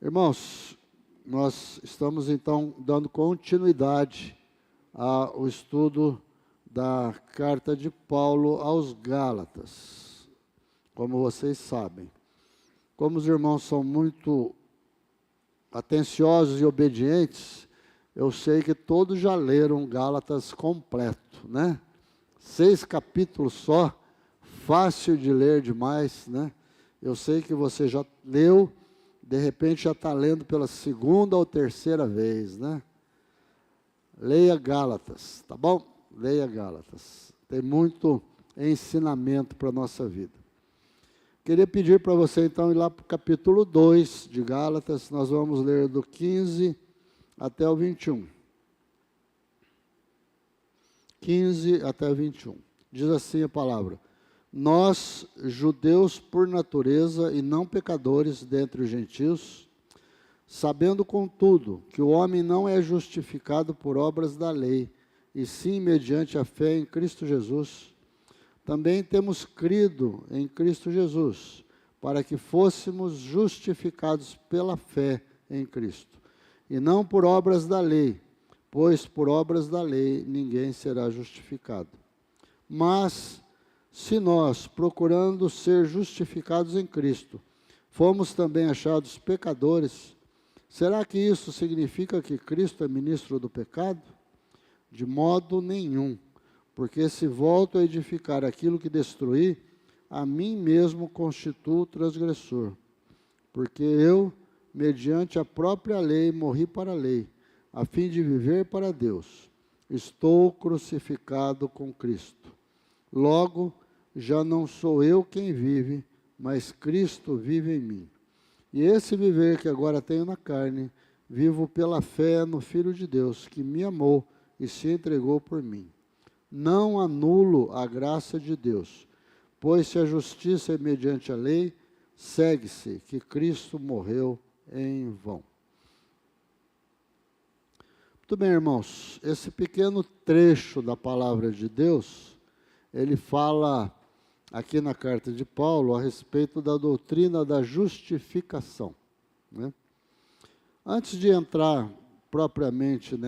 Irmãos, nós estamos então dando continuidade ao estudo da carta de Paulo aos Gálatas, como vocês sabem. Como os irmãos são muito atenciosos e obedientes, eu sei que todos já leram Gálatas completo, né? 6 capítulos só, fácil de ler demais, né? Eu sei que você já leu, de repente já está lendo pela segunda ou terceira vez, né? Leia Gálatas, tá bom? Leia Gálatas. Tem muito ensinamento para a nossa vida. Queria pedir para você então ir lá para o capítulo 2 de Gálatas, nós vamos ler do 15 até o 21. 15 até 21. Diz assim a palavra: Nós, judeus por natureza e não pecadores dentre os gentios, sabendo contudo que o homem não é justificado por obras da lei, e sim mediante a fé em Cristo Jesus, também temos crido em Cristo Jesus, para que fôssemos justificados pela fé em Cristo, e não por obras da lei, pois por obras da lei ninguém será justificado. Mas, se nós, procurando ser justificados em Cristo, fomos também achados pecadores, será que isso significa que Cristo é ministro do pecado? De modo nenhum, porque se volto a edificar aquilo que destruí, a mim mesmo constituo transgressor. Porque eu, mediante a própria lei, morri para a lei, a fim de viver para Deus. Estou crucificado com Cristo. Logo, já não sou eu quem vive, mas Cristo vive em mim. E esse viver que agora tenho na carne, vivo pela fé no Filho de Deus, que me amou e se entregou por mim. Não anulo a graça de Deus, pois se a justiça é mediante a lei, segue-se que Cristo morreu em vão. Muito bem, irmãos, esse pequeno trecho da palavra de Deus, ele fala aqui na carta de Paulo a respeito da doutrina da justificação, né? Antes de entrar propriamente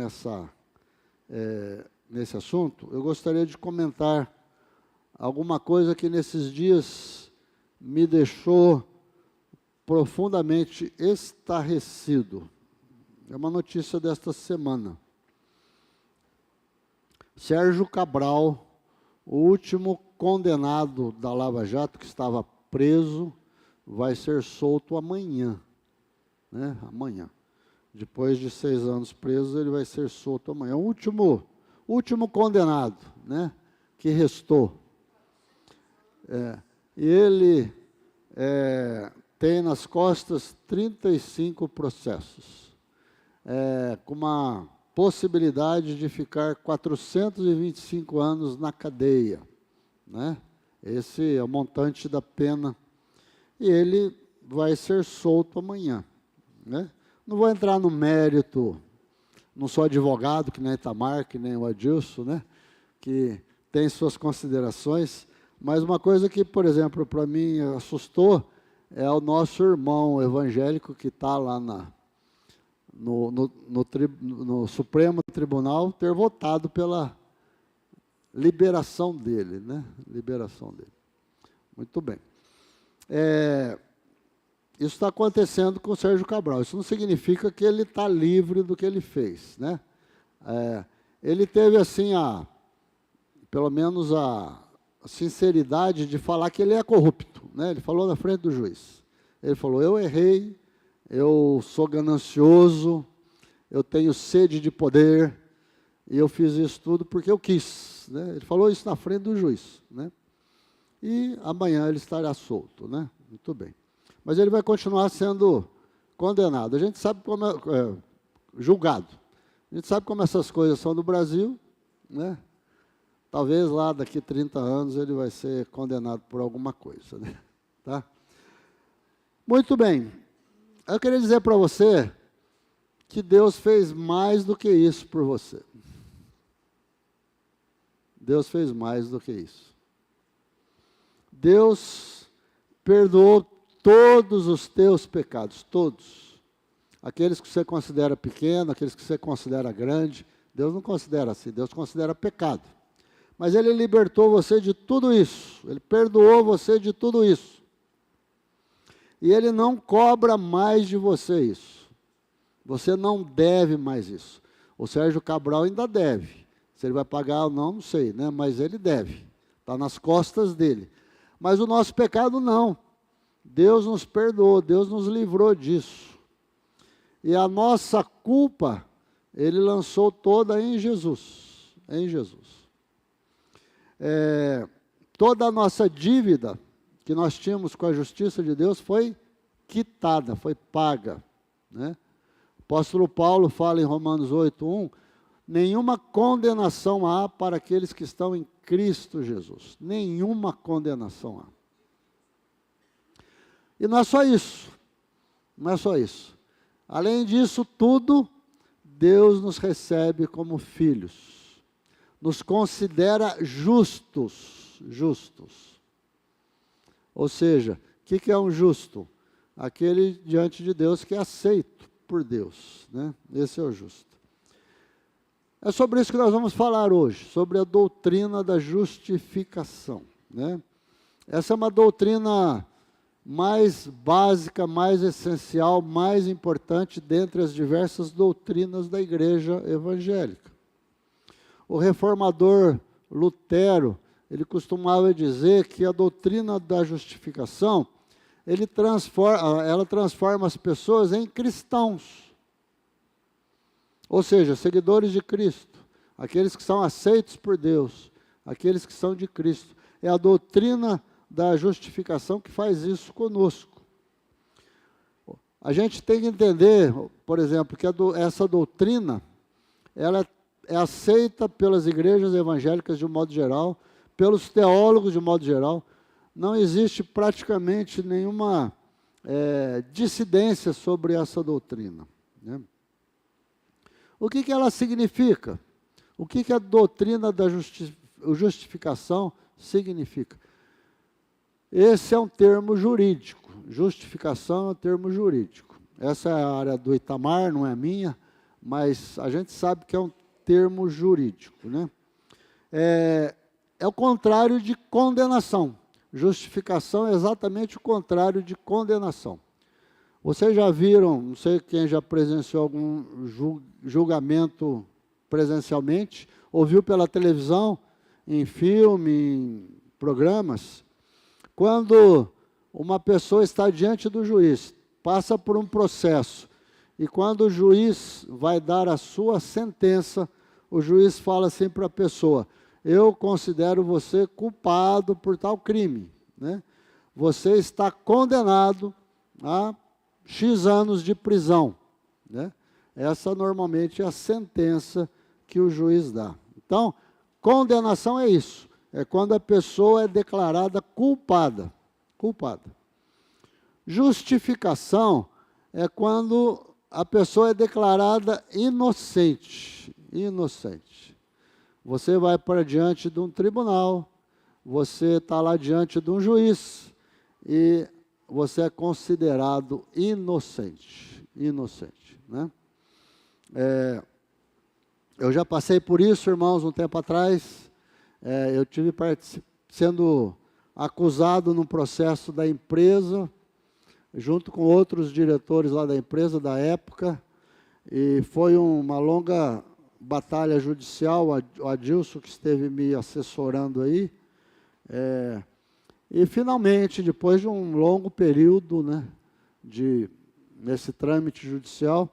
nesse assunto, eu gostaria de comentar alguma coisa que nesses dias me deixou profundamente estarrecido. É uma notícia desta semana. Sérgio Cabral, o último condenado da Lava Jato, que estava preso, vai ser solto amanhã, né? Amanhã. Depois de 6 anos preso, ele vai ser solto amanhã. O último condenado, né, que restou. E ele tem nas costas 35 processos, com uma possibilidade de ficar 425 anos na cadeia, né? Esse é o montante da pena. E ele vai ser solto amanhã, né? Não vou entrar no mérito, não sou advogado, que nem Itamar, que nem o Adilson, né? Que tem suas considerações, mas uma coisa que, por exemplo, para mim assustou é o nosso irmão evangélico que está lá no Supremo Tribunal ter votado pela liberação dele, né? Liberação dele. Muito bem. Isso está acontecendo com o Sérgio Cabral. Isso não significa que ele está livre do que ele fez, né? Ele teve, assim, pelo menos a sinceridade de falar que ele é corrupto, né? Ele falou na frente do juiz. Ele falou: eu errei, eu sou ganancioso, eu tenho sede de poder, e eu fiz isso tudo porque eu quis, né? Ele falou isso na frente do juiz, né? E amanhã ele estará solto, né? Muito bem. Mas ele vai continuar sendo condenado. A gente sabe como julgado. A gente sabe como essas coisas são no Brasil, né? Talvez lá daqui 30 anos ele vai ser condenado por alguma coisa, né? Tá? Muito bem. Eu queria dizer para você que Deus fez mais do que isso por você. Deus fez mais do que isso. Deus perdoou todos os teus pecados, todos. aqueles que você considera pequeno, aqueles que você considera grande. Deus não considera assim, Deus considera pecado. Mas Ele libertou você de tudo isso, Ele perdoou você de tudo isso. E Ele não cobra mais de você isso. Você não deve mais isso. O Sérgio Cabral ainda deve. Se ele vai pagar ou não, não sei, né? Mas ele deve. Está nas costas dele. Mas o nosso pecado não. Deus nos perdoou, Deus nos livrou disso. E a nossa culpa, Ele lançou toda em Jesus. Em Jesus. Toda a nossa dívida que nós tínhamos com a justiça de Deus foi quitada, foi paga, né? O apóstolo Paulo fala em Romanos 8:1, nenhuma condenação há para aqueles que estão em Cristo Jesus. Nenhuma condenação há. E não é só isso. Não é só isso. Além disso tudo, Deus nos recebe como filhos. Nos considera justos. Justos. Ou seja, o que é um justo? Aquele diante de Deus que é aceito por Deus, né? Esse é o justo. É sobre isso que nós vamos falar hoje, sobre a doutrina da justificação, né? Essa é uma doutrina mais básica, mais essencial, mais importante dentre as diversas doutrinas da igreja evangélica. O reformador Lutero, ele costumava dizer que a doutrina da justificação, ela transforma as pessoas em cristãos. Ou seja, seguidores de Cristo, aqueles que são aceitos por Deus, aqueles que são de Cristo. É a doutrina da justificação que faz isso conosco. A gente tem que entender, por exemplo, que essa doutrina, ela é aceita pelas igrejas evangélicas de um modo geral, pelos teólogos de um modo geral. Não existe praticamente nenhuma dissidência sobre essa doutrina, né? O que ela significa? O que a doutrina da justificação significa? Esse é um termo jurídico. Justificação é um termo jurídico. Essa é a área do Itamar, não é minha, mas a gente sabe que é um termo jurídico, né? É o contrário de condenação. Justificação é exatamente o contrário de condenação. Vocês já viram, não sei quem já presenciou algum julgamento presencialmente, ouviu pela televisão, em filme, em programas, quando uma pessoa está diante do juiz, passa por um processo, e quando o juiz vai dar a sua sentença, o juiz fala assim para a pessoa: eu considero você culpado por tal crime, né? Você está condenado a X anos de prisão, né? Essa normalmente é a sentença que o juiz dá. Então, condenação é isso, é quando a pessoa é declarada culpada. Culpada. Justificação é quando a pessoa é declarada inocente. Inocente. Você vai para diante de um tribunal, você está lá diante de um juiz e você é considerado inocente. Inocente, né? Eu já passei por isso, irmãos, um tempo atrás. Eu tive sendo acusado num processo da empresa, junto com outros diretores lá da empresa da época, e foi uma longa batalha judicial. O Adilson, que esteve me assessorando aí, e finalmente, depois de um longo período, né, nesse trâmite judicial,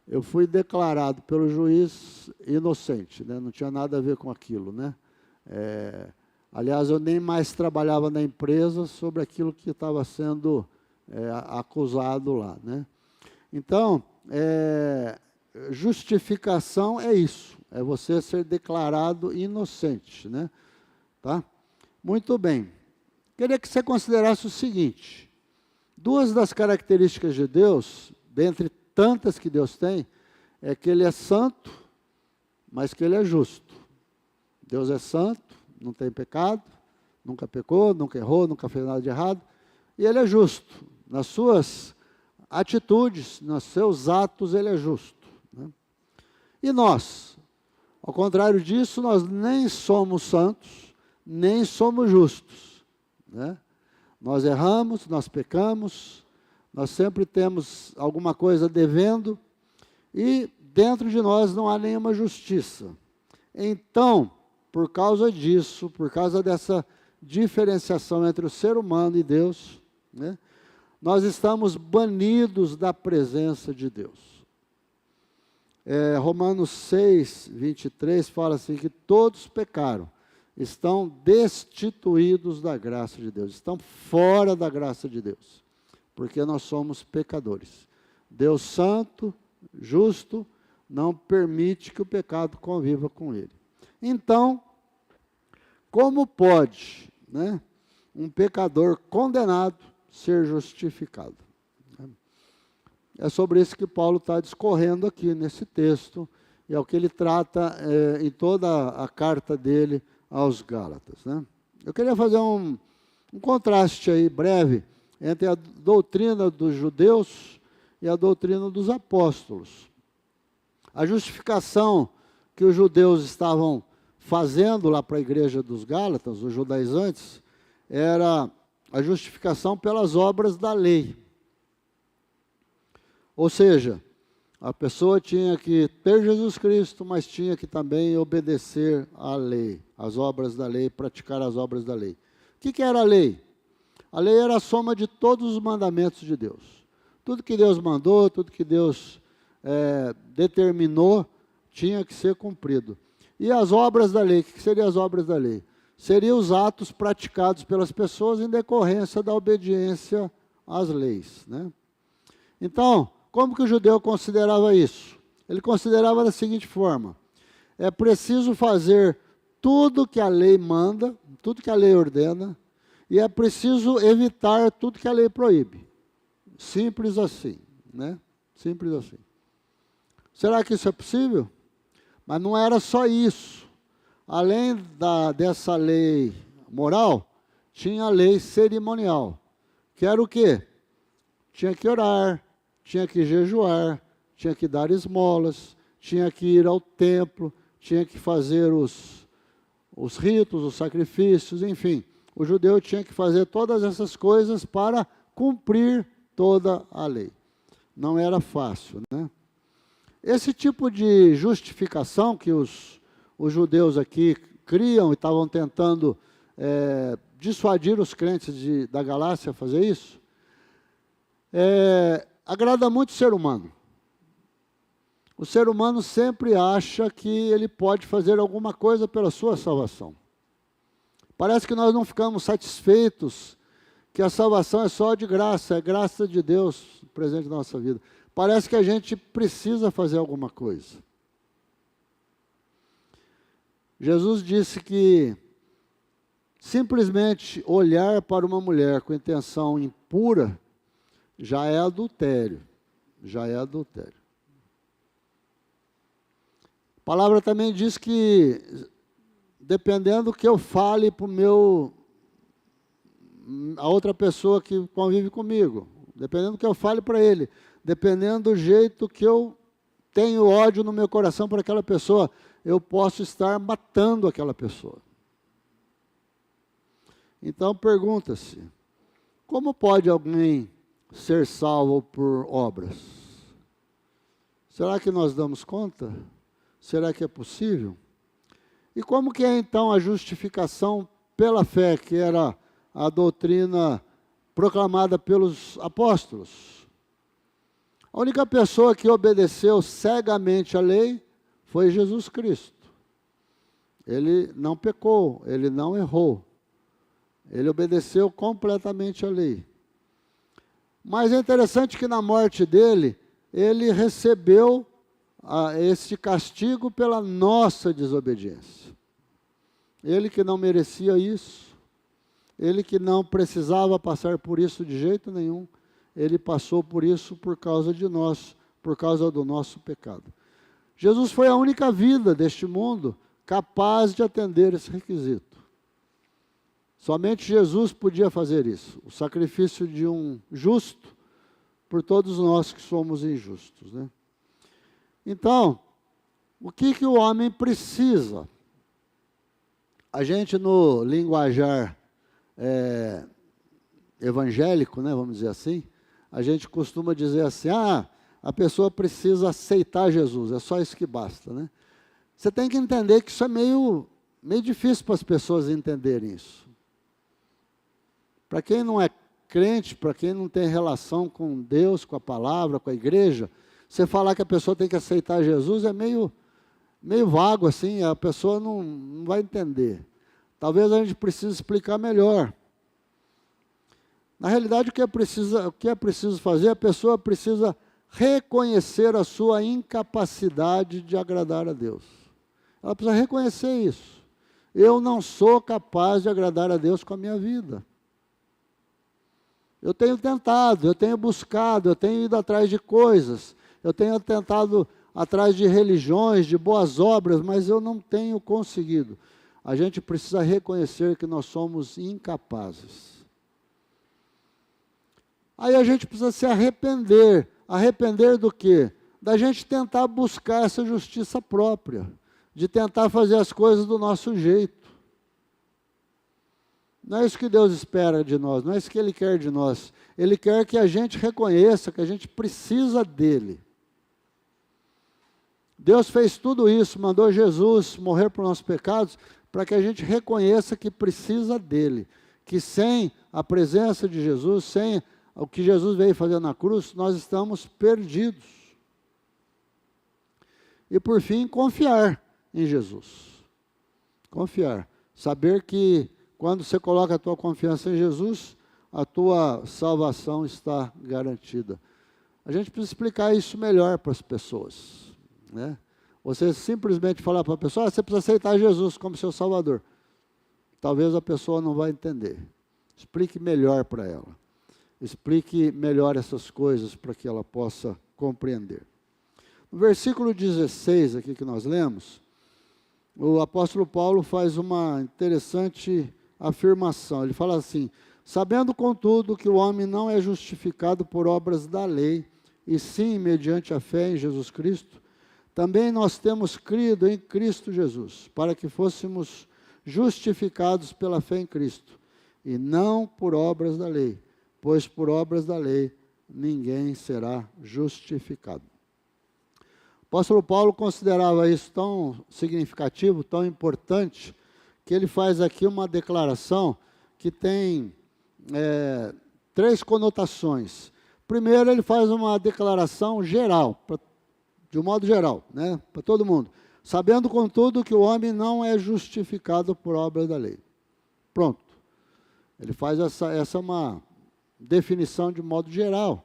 eu fui declarado pelo juiz inocente, né, não tinha nada a ver com aquilo, né? Aliás, eu nem mais trabalhava na empresa sobre aquilo que estava sendo acusado lá, né? Então, justificação é isso, é você ser declarado inocente, né? Tá? Muito bem. Queria que você considerasse o seguinte: duas das características de Deus, dentre tantas que Deus tem, é que Ele é santo, mas que Ele é justo. Deus é santo, não tem pecado, nunca pecou, nunca errou, nunca fez nada de errado, e Ele é justo nas suas atitudes, nos seus atos, ele é justo, né? E nós, ao contrário disso, nós nem somos santos, nem somos justos, né? Nós erramos, nós pecamos, nós sempre temos alguma coisa devendo, e dentro de nós não há nenhuma justiça. Então, por causa disso, por causa dessa diferenciação entre o ser humano e Deus, né, nós estamos banidos da presença de Deus. Romanos 6, 23 fala assim, que todos pecaram, estão destituídos da graça de Deus, estão fora da graça de Deus, porque nós somos pecadores. Deus santo, justo, não permite que o pecado conviva com ele. Então, como pode, né, um pecador condenado ser justificado? É sobre isso que Paulo está discorrendo aqui nesse texto, e é o que ele trata em toda a carta dele aos Gálatas, né? Eu queria fazer um contraste aí breve entre a doutrina dos judeus e a doutrina dos apóstolos. A justificação que os judeus estavam fazendo lá para a igreja dos Gálatas, os judaizantes, era a justificação pelas obras da lei. Ou seja, a pessoa tinha que ter Jesus Cristo, mas tinha que também obedecer à lei, às obras da lei, praticar as obras da lei. O que era a lei? A lei era a soma de todos os mandamentos de Deus. Tudo que Deus mandou, tudo que Deus determinou, tinha que ser cumprido. E as obras da lei, o que seriam as obras da lei? Seriam os atos praticados pelas pessoas em decorrência da obediência às leis, né? Então, como que o judeu considerava isso? Ele considerava da seguinte forma: é preciso fazer tudo que a lei manda, tudo que a lei ordena, e é preciso evitar tudo que a lei proíbe. Simples assim, né? Simples assim. Será que isso é possível? Mas não era só isso. Além dessa lei moral, tinha a lei cerimonial, que era o quê? Tinha que orar, tinha que jejuar, tinha que dar esmolas, tinha que ir ao templo, tinha que fazer os ritos, os sacrifícios, enfim. O judeu tinha que fazer todas essas coisas para cumprir toda a lei. Não era fácil, né? Esse tipo de justificação que os judeus aqui criam e estavam tentando dissuadir os crentes da Galácia a fazer isso, agrada muito o ser humano. O ser humano sempre acha que ele pode fazer alguma coisa pela sua salvação. Parece que nós não ficamos satisfeitos que a salvação é só de graça, é graça de Deus presente na nossa vida. Parece que a gente precisa fazer alguma coisa. Jesus disse que simplesmente olhar para uma mulher com intenção impura já é adultério. Já é adultério. A palavra também diz que, dependendo do que eu fale para a outra pessoa que convive comigo, dependendo do que eu fale para ele, dependendo do jeito que eu tenho ódio no meu coração por aquela pessoa, eu posso estar matando aquela pessoa. Então pergunta-se, como pode alguém ser salvo por obras? Será que nós damos conta? Será que é possível? E como que é então a justificação pela fé, que era a doutrina proclamada pelos apóstolos? A única pessoa que obedeceu cegamente à lei foi Jesus Cristo. Ele não pecou, ele não errou. Ele obedeceu completamente à lei. Mas é interessante que na morte dele, ele recebeu esse castigo pela nossa desobediência. Ele que não merecia isso, ele que não precisava passar por isso de jeito nenhum, ele passou por isso por causa de nós, por causa do nosso pecado. Jesus foi a única vida deste mundo capaz de atender esse requisito. Somente Jesus podia fazer isso. O sacrifício de um justo por todos nós que somos injustos, né? Então, o que o homem precisa? A gente, no linguajar evangélico, né, vamos dizer assim, a gente costuma dizer assim, a pessoa precisa aceitar Jesus, é só isso que basta, né? Você tem que entender que isso é meio difícil para as pessoas entenderem isso. Para quem não é crente, para quem não tem relação com Deus, com a palavra, com a igreja, você falar que a pessoa tem que aceitar Jesus é meio vago assim, a pessoa não vai entender. Talvez a gente precise explicar melhor. Na realidade, o que é preciso fazer, a pessoa precisa reconhecer a sua incapacidade de agradar a Deus. Ela precisa reconhecer isso. Eu não sou capaz de agradar a Deus com a minha vida. Eu tenho tentado, eu tenho buscado, eu tenho ido atrás de coisas, eu tenho tentado atrás de religiões, de boas obras, mas eu não tenho conseguido. A gente precisa reconhecer que nós somos incapazes. Aí a gente precisa se arrepender. Arrepender do quê? Da gente tentar buscar essa justiça própria, de tentar fazer as coisas do nosso jeito. Não é isso que Deus espera de nós, não é isso que Ele quer de nós. Ele quer que a gente reconheça que a gente precisa dEle. Deus fez tudo isso, mandou Jesus morrer por nossos pecados, para que a gente reconheça que precisa dEle. Que sem a presença de Jesus, sem o que Jesus veio fazer na cruz, nós estamos perdidos. E por fim, confiar em Jesus. Confiar. Saber que quando você coloca a tua confiança em Jesus, a tua salvação está garantida. A gente precisa explicar isso melhor para as pessoas, né? Você simplesmente falar para a pessoa, você precisa aceitar Jesus como seu Salvador. Talvez a pessoa não vai entender. Explique melhor para ela. Explique melhor essas coisas para que ela possa compreender. No versículo 16 aqui que nós lemos, o apóstolo Paulo faz uma interessante afirmação. Ele fala assim, sabendo contudo que o homem não é justificado por obras da lei, e sim mediante a fé em Jesus Cristo, também nós temos crido em Cristo Jesus, para que fôssemos justificados pela fé em Cristo, e não por obras da lei. Pois por obras da lei ninguém será justificado. O apóstolo Paulo considerava isso tão significativo, tão importante, que ele faz aqui uma declaração que tem 3 conotações. Primeiro, ele faz uma declaração geral, de um modo geral, né, para todo mundo. Sabendo, contudo, que o homem não é justificado por obras da lei. Pronto. Ele faz essa uma definição de modo geral.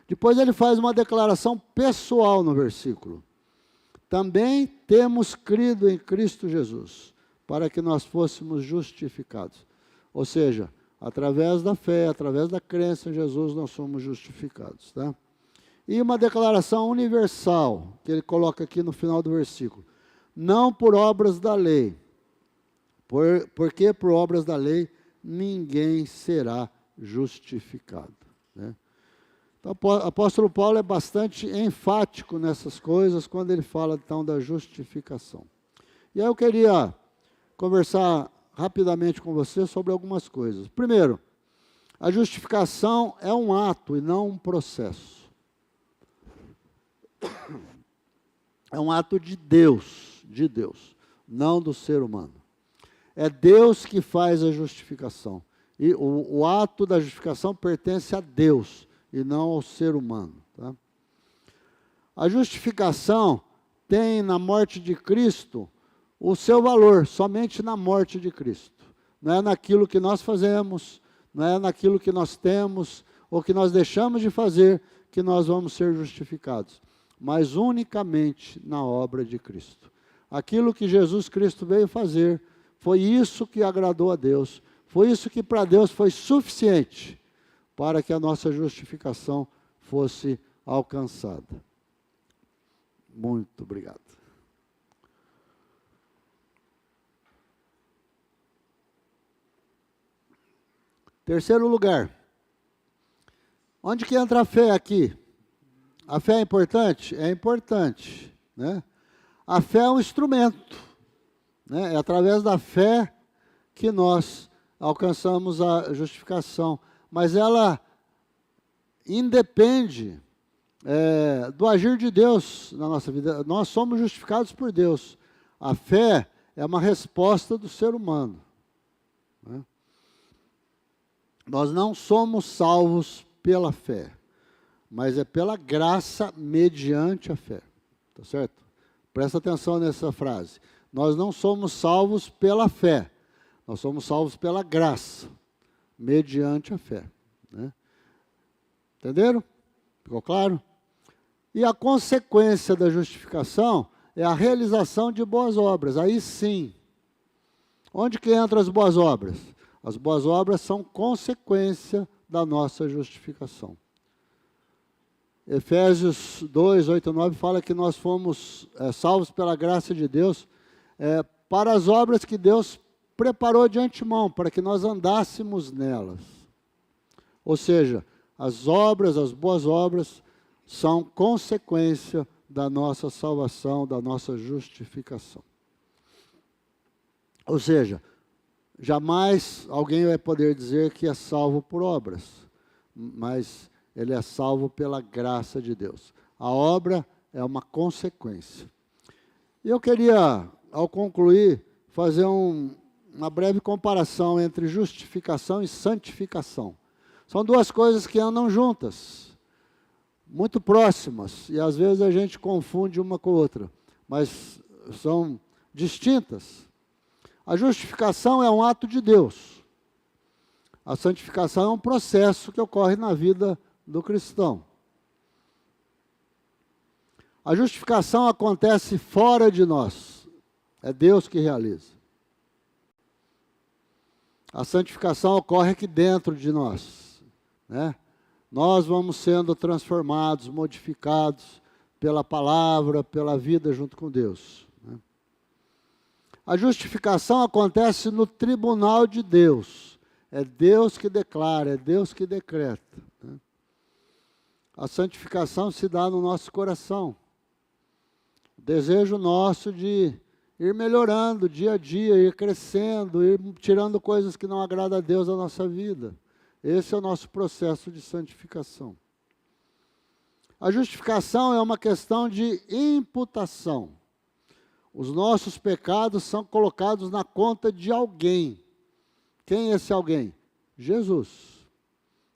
Depois ele faz uma declaração pessoal no versículo. Também temos crido em Cristo Jesus, para que nós fôssemos justificados. Ou seja, através da fé, através da crença em Jesus, nós somos justificados. Tá? E uma declaração universal, que ele coloca aqui no final do versículo. Não por obras da lei, porque por obras da lei ninguém será justificado. Né? Então, o apóstolo Paulo é bastante enfático nessas coisas, quando ele fala então da justificação. E aí eu queria conversar rapidamente com você sobre algumas coisas. Primeiro, a justificação é um ato e não um processo. É um ato de Deus, não do ser humano. É Deus que faz a justificação. E o ato da justificação pertence a Deus e não ao ser humano. Tá? A justificação tem na morte de Cristo o seu valor, somente na morte de Cristo. Não é naquilo que nós fazemos, não é naquilo que nós temos ou que nós deixamos de fazer que nós vamos ser justificados, mas unicamente na obra de Cristo. Aquilo que Jesus Cristo veio fazer, foi isso que agradou a Deus. Foi isso que para Deus foi suficiente para que a nossa justificação fosse alcançada. Muito obrigado. Terceiro lugar, Onde que entra a fé aqui? A fé é importante? É importante, né? A fé é um instrumento, né? É através da fé que nós alcançamos a justificação. Mas ela independe do agir de Deus na nossa vida. Nós somos justificados por Deus. A fé é uma resposta do ser humano, né? Nós não somos salvos pela fé, mas é pela graça mediante a fé. Tá certo? Presta atenção nessa frase. Nós não somos salvos pela fé, nós somos salvos pela graça mediante a fé, né? Entenderam? Ficou claro? E a consequência da justificação é a realização de boas obras. Aí sim. Onde que entram as boas obras? As boas obras são consequência da nossa justificação. Efésios 2, 8 e 9 fala que nós fomos salvos pela graça de Deus para as obras que Deus preparou de antemão, para que nós andássemos nelas. Ou seja, as obras, as boas obras, são consequência da nossa salvação, da nossa justificação. Ou seja, jamais alguém vai poder dizer que é salvo por obras, mas ele é salvo pela graça de Deus. A obra é uma consequência. E eu queria, ao concluir, fazer uma breve comparação entre justificação e santificação. São duas coisas que andam juntas, muito próximas, e às vezes a gente confunde uma com a outra, mas são distintas. A justificação é um ato de Deus. A santificação é um processo que ocorre na vida do cristão. A justificação acontece fora de nós. É Deus que realiza. A santificação ocorre aqui dentro de nós, né? Nós vamos sendo transformados, modificados pela palavra, pela vida junto com Deus, né? A justificação acontece no tribunal de Deus. É Deus que declara, é Deus que decreta, né? A santificação se dá no nosso coração. O desejo nosso de ir melhorando dia a dia, ir crescendo, ir tirando coisas que não agradam a Deus na nossa vida. Esse é o nosso processo de santificação. A justificação é uma questão de imputação. Os nossos pecados são colocados na conta de alguém. Quem é esse alguém? Jesus.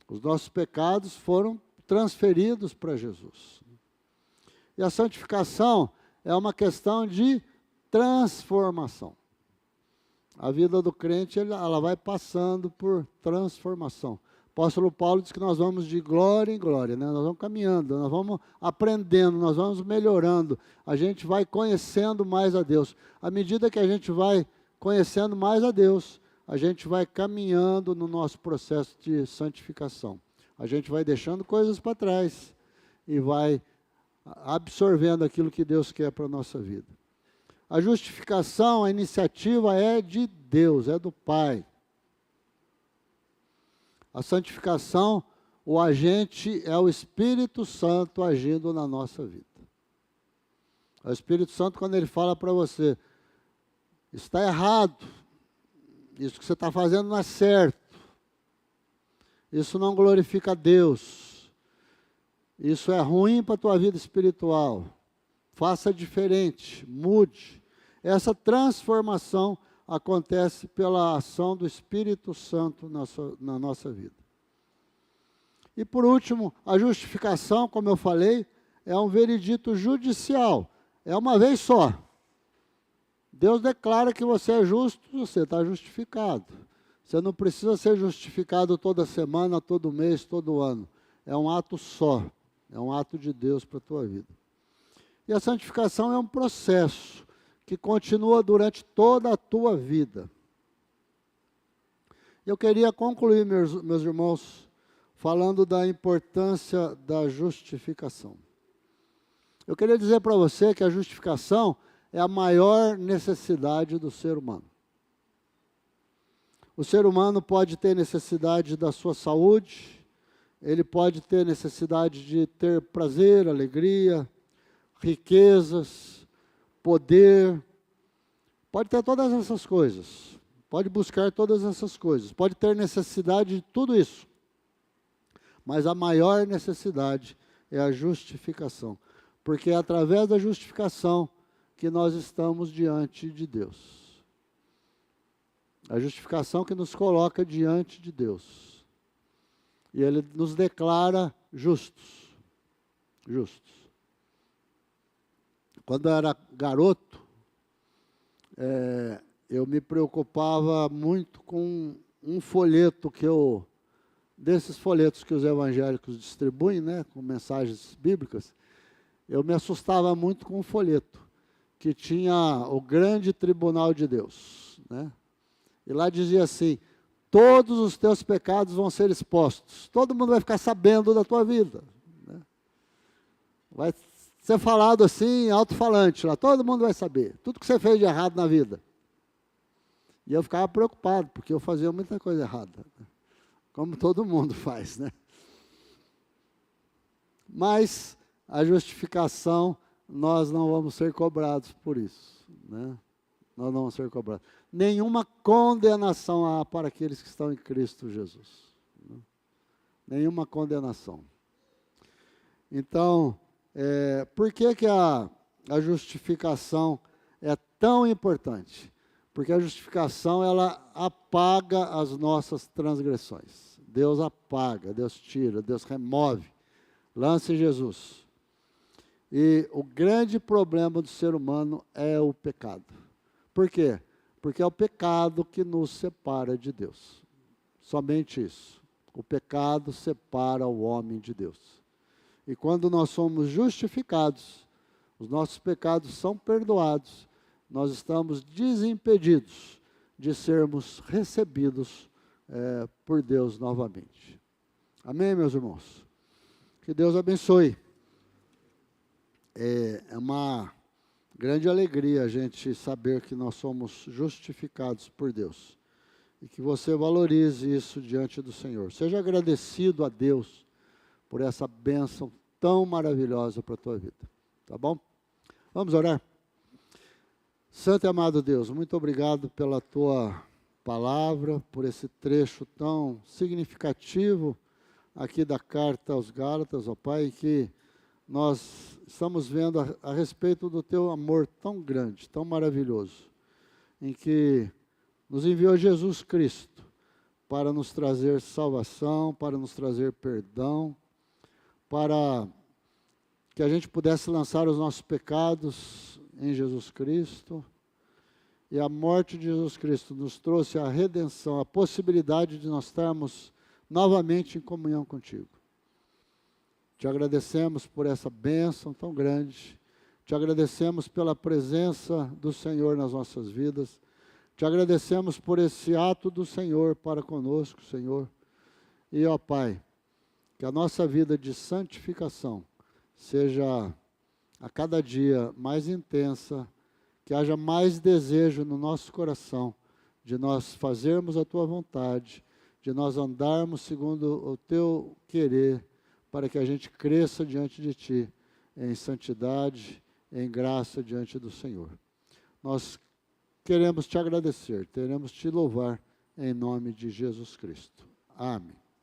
Os nossos pecados foram transferidos para Jesus. E a santificação é uma questão de transformação. A vida do crente, ela vai passando por transformação. O apóstolo Paulo diz que nós vamos de glória em glória, né? Nós vamos caminhando, nós vamos aprendendo, nós vamos melhorando. A gente vai conhecendo mais a Deus. À medida que a gente vai conhecendo mais a Deus, a gente vai caminhando no nosso processo de santificação. A gente vai deixando coisas para trás e vai absorvendo aquilo que Deus quer para a nossa vida. A justificação, a iniciativa é de Deus, é do Pai. A santificação, o agente é o Espírito Santo agindo na nossa vida. O Espírito Santo, quando ele fala para você, está errado, isso que você está fazendo não é certo, isso não glorifica a Deus, isso é ruim para a tua vida espiritual, faça diferente, mude. Essa transformação acontece pela ação do Espírito Santo na nossa vida. E por último, a justificação, como eu falei, é um veredito judicial, é uma vez só. Deus declara que você é justo, você está justificado. Você não precisa ser justificado toda semana, todo mês, todo ano. É um ato só, é um ato de Deus para a tua vida. E a santificação é um processo que continua durante toda a tua vida. Eu queria concluir, meus irmãos, falando da importância da justificação. Eu queria dizer para você que a justificação é a maior necessidade do ser humano. O ser humano pode ter necessidade da sua saúde, ele pode ter necessidade de ter prazer, alegria, riquezas, poder, pode ter todas essas coisas, pode buscar todas essas coisas, pode ter necessidade de tudo isso, mas a maior necessidade é a justificação, porque é através da justificação que nós estamos diante de Deus. A justificação que nos coloca diante de Deus. E Ele nos declara justos. Justos. Quando eu era garoto, eu me preocupava muito com um folheto desses folhetos que os evangélicos distribuem, né, com mensagens bíblicas, eu me assustava muito com um folheto, que tinha o grande tribunal de Deus, né? E lá dizia assim, todos os teus pecados vão ser expostos, todo mundo vai ficar sabendo da tua vida, né? Vai ser falado assim, alto-falante lá, todo mundo vai saber, tudo que você fez de errado na vida. E eu ficava preocupado, porque eu fazia muita coisa errada, né? Como todo mundo faz, né? Mas a justificação, nós não vamos ser cobrados por isso, né? Nós não vamos ser cobrados. Nenhuma condenação há para aqueles que estão em Cristo Jesus, né? Nenhuma condenação. Então, por que a justificação é tão importante? Porque a justificação, ela apaga as nossas transgressões. Deus apaga, Deus tira, Deus remove. Lance Jesus. E o grande problema do ser humano é o pecado. Por quê? Porque é o pecado que nos separa de Deus. Somente isso. O pecado separa o homem de Deus. E quando nós somos justificados, os nossos pecados são perdoados, nós estamos desimpedidos de sermos recebidos por Deus novamente. Amém, meus irmãos? Que Deus abençoe. É uma grande alegria a gente saber que nós somos justificados por Deus. E que você valorize isso diante do Senhor. Seja agradecido a Deus por essa bênção tão maravilhosa para a tua vida. Tá bom? Vamos orar? Santo e amado Deus, muito obrigado pela tua palavra, por esse trecho tão significativo aqui da carta aos Gálatas, ó Pai, que nós estamos vendo a respeito do teu amor tão grande, tão maravilhoso, em que nos enviou Jesus Cristo para nos trazer salvação, para nos trazer perdão, para que a gente pudesse lançar os nossos pecados em Jesus Cristo. E a morte de Jesus Cristo nos trouxe a redenção, a possibilidade de nós estarmos novamente em comunhão contigo. Te agradecemos por essa bênção tão grande. Te agradecemos pela presença do Senhor nas nossas vidas. Te agradecemos por esse ato do Senhor para conosco, Senhor. E, ó Pai, que a nossa vida de santificação seja a cada dia mais intensa, que haja mais desejo no nosso coração de nós fazermos a Tua vontade, de nós andarmos segundo o Teu querer, para que a gente cresça diante de Ti, em santidade, em graça diante do Senhor. Nós queremos Te agradecer, queremos Te louvar, em nome de Jesus Cristo. Amém.